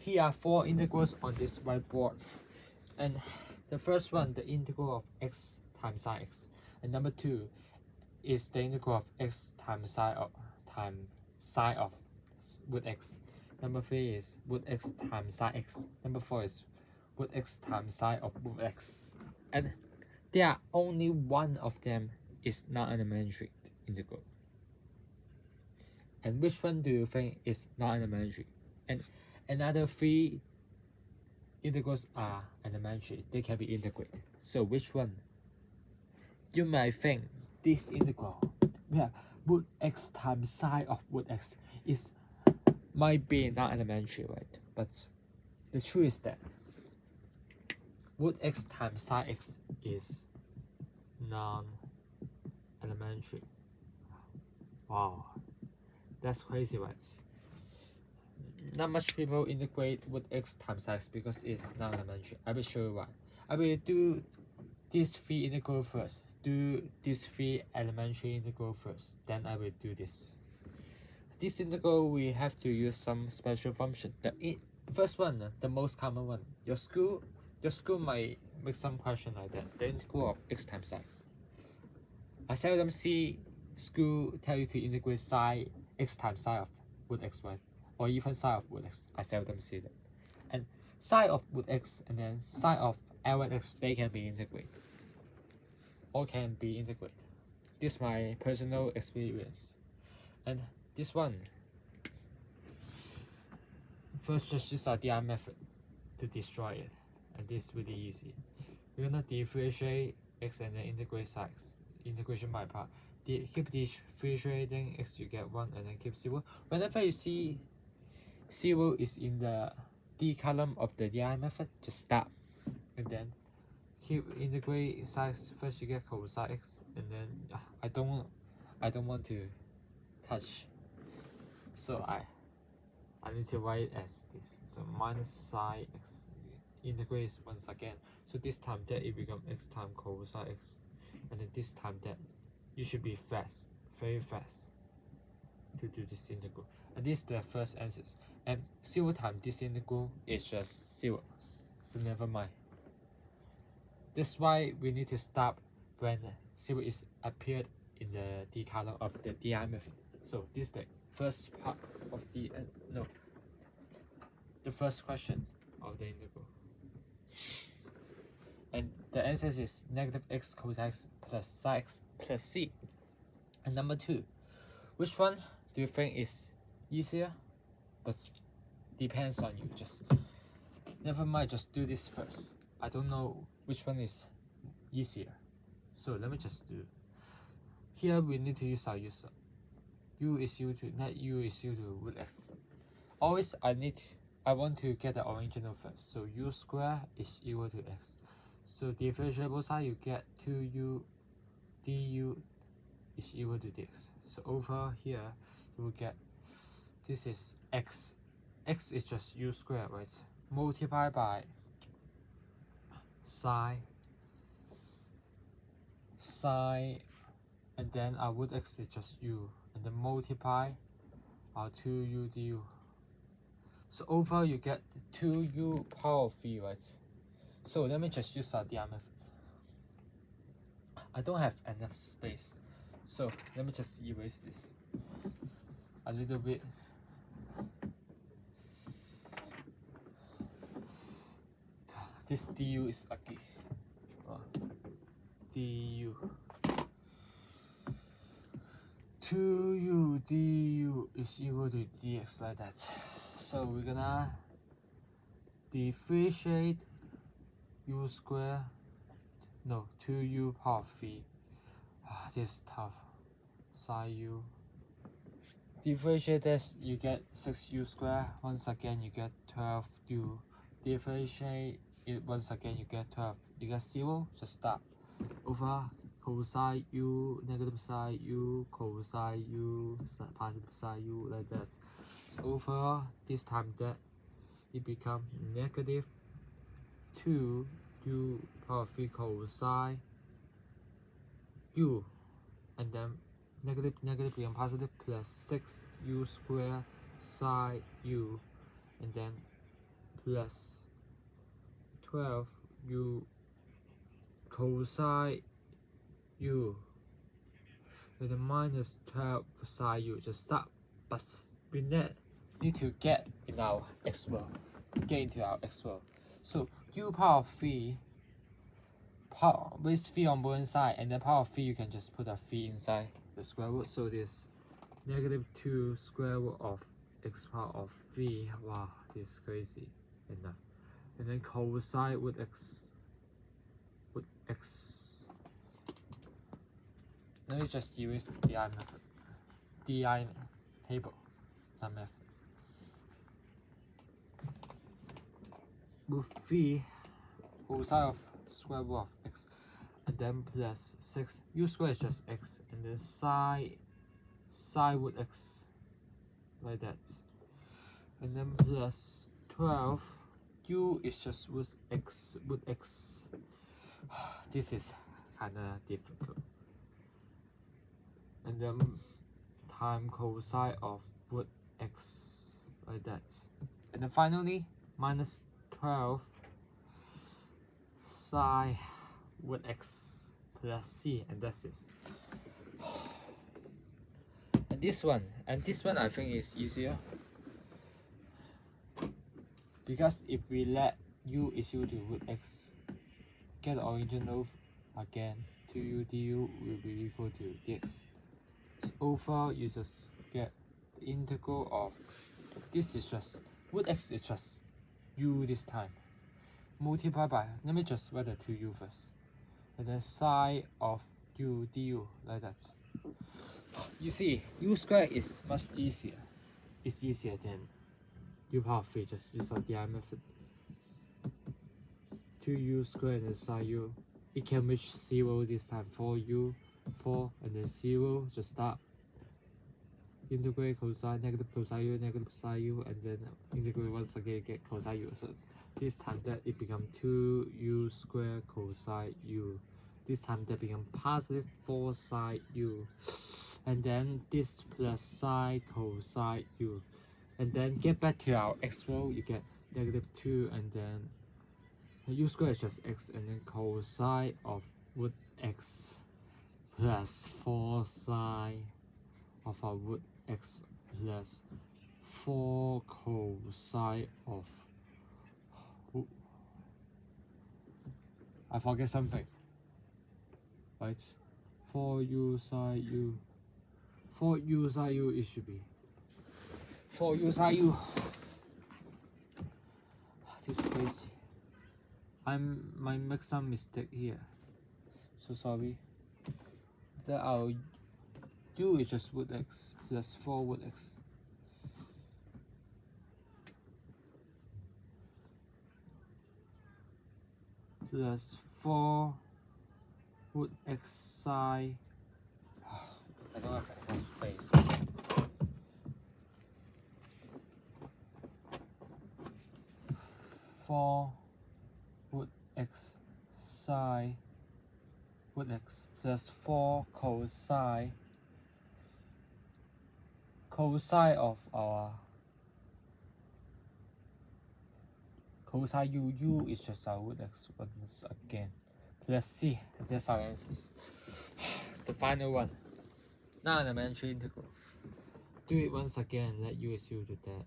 Here are 4 integrals on this whiteboard, and the first one, the integral of x times sine x, and number 2 is the integral of x times sine of root x. Number 3 is root x times sine x. Number 4 is root x times sine of root x. And there are only one of them is non-elementary integral. And which one do you think is non-elementary? And another 3 integrals are elementary. They can be integrated. So which one? You might think this integral, root x times sine of root x, might be non-elementary, right? But the truth is that root x times sine x is non-elementary. Wow, that's crazy, right? Not much people integrate root x times sine x because it's non-elementary. I will show you why. I will do these 3 integral first. Do these 3 elementary integral first. Then I will do this. This integral we have to use some special function. The first one, the most common one. Your school might make some question like that. The integral of x times sine x. I seldom see school tell you to integrate sine x times sine of root x, right? Or even sine of root x. I seldom see that. And sine of root x and then sine of L1 x, they can be integrated. Or can be integrated. This is my personal experience. And this one, first just use our DI method to destroy it. And this is really easy. We're gonna differentiate x and then integrate sine x. Integration by part. Keep differentiating x, you get 1, and then keep 0. Whenever you see 0 is in the D column of the DI method, just stop. And then keep integrate sine x. First you get cosine x, and then I don't want to touch, so I need to write it as this. So minus sine x, integrate once again. So this time that it becomes x times cosine x, and then this time that you should be fast, very fast, to do this integral. And this is the first answer. And 0 times this integral is just 0, so never mind. That's why we need to stop when 0 is appeared in the D column of the DI method. So this is the first part of the first question of the integral. And the answer is negative x cosine x plus sine x plus c. And number 2, which one do you think is easier? But depends on you. Just never mind, just do this first. I don't know which one is easier, so let me just do. Here we need to use our user. U is equal to net u is equal to root x. Always I want to get the original first. So u squared is equal to x. So differentiate both sides, you get 2u du is equal to dx. So over here you will get, this is x. X is just u squared, right? Multiplied by sine, and then our root x is just u, and then multiply our 2u du. So over you get 2u power of 3, right? So let me just use our DI method. I don't have enough space, so let me just erase this a little bit. This du is ugly. Du 2u du is equal to dx, like that. So we're gonna differentiate u squared, 2u power of 3. This is tough. Sine u. Differentiate this, you get 6u squared. Once again, you get 12u. Differentiate it once again, you get 12. You get 0, just stop. Over cosine u, negative sine u, cosine u, positive sine u, like that. Over this time that it becomes negative 2u power 3 cosine u, and then negative become positive, plus 6u squared sine u, and then plus 12 u cosine u with a minus 12 sine u. Just stop. But we need to get in our x world. Get into our x world. So u power of 3 with 3 on both sides, and the power of 3 you can just put a 3 inside the square root. So this -2 square root of x power of 3. Wow, this is crazy enough. And then cosine with x. Let me just use the I method. DI table. That method. With 3 cosine of square root of x, and then plus 6. U squared is just x, and then sine root x, like that. And then plus 12. U is just root x. This is kinda difficult. And then time cosine of root x, like that. And then finally minus 12 sine root x plus c, and that's it. And this one I think is easier, because if we let u is equal to root x, get the original again, 2u du will be equal to dx. So over you just get the integral of, this is just root x is just u this time, multiply by, let me just write the 2u first, and then sine of u du, like that. You see, u squared is much easier. It's easier than u power of 3. Just use the DI method. 2u squared and sine u. It can reach 0 this time. 4u, 4, and then 0. Just start. Integrate cosine, negative cosine u, negative sine u, and then integrate once again, get cosine u. So this time that it becomes 2u squared cosine u. This time that becomes positive 4 sine u. And then this plus sine cosine u. And then get back to our x row, you get -2, and then u squared is just x, and then cosine of root x plus 4 sine of our root x plus 4 cosine of, I forget something, right? 4u sine u. 4u sine u, it should be 4u sine u. This is crazy. I make some mistake here, so sorry. That our u is just root x plus 4 root x. Plus 4 root x sine. I don't have enough space. 4 root x sine root x plus 4 cosine of our cosine u is just our root x once again, plus c, and that's our answers. The final one. Now an elementary integral. Do it once again. Let u is equal to that.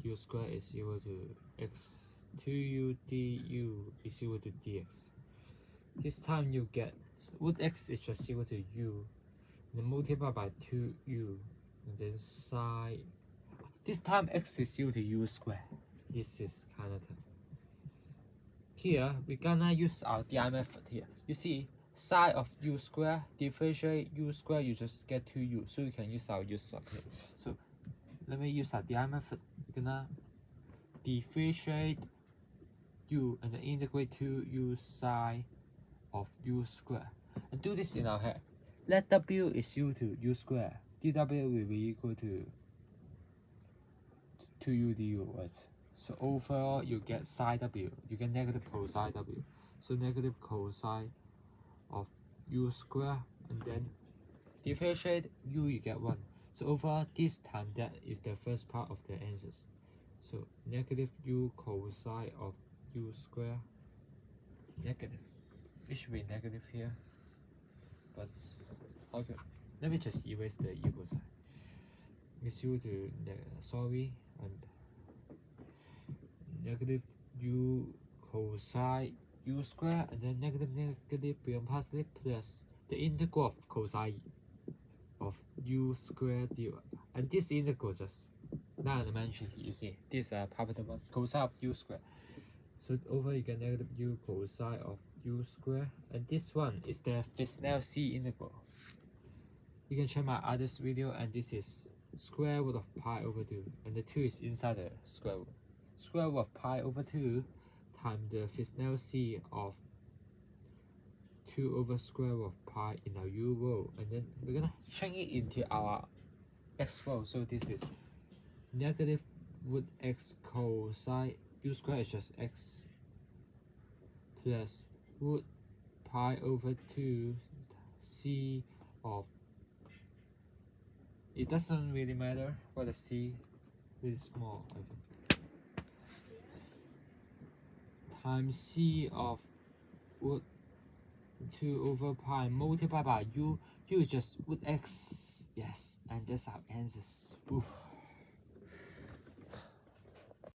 U squared is equal to x. 2u du is equal to dx. This time you get root x is just equal to u, and then multiply by 2u, and then sine. This time x is equal to u squared. This is kind of tough. Here we're gonna use our DI method here. You see, sine of u squared, differentiate u squared, you just get 2u, so you can use our u sub here. So let me use our DI method. We're gonna differentiate u and then integrate 2u sine of u squared, and do this in our head. Let w is equal to u squared, dw will be equal to 2u du, right? So overall you get sine w, you get negative cosine w. So negative cosine of u squared, and then differentiate u, you get 1. So overall this time that is the first part of the answers. So negative u cosine of u square, negative. It should be negative here, but okay. Let me just erase the u cosine. It's u to sorry, and negative u cosine u square, and then negative become positive plus the integral of cosine of u square dy. And this integral just now I mentioned, you see this part one cosine of u square. So over you get negative u cosine of u square, and this one is the Fresnel-C integral. You can check my other video, and this is square root of pi over 2, and the 2 is inside the square root. Square root of pi over 2 times the Fresnel-C of 2 over square root of pi in our u row, and then we're gonna change it into our x row. So this is negative root x cosine u square is just x plus root pi over 2 c of, it doesn't really matter what the c is small, I think, times c of root 2 over pi multiplied by u. U is just root x. Yes, and that's our answers. Ooh.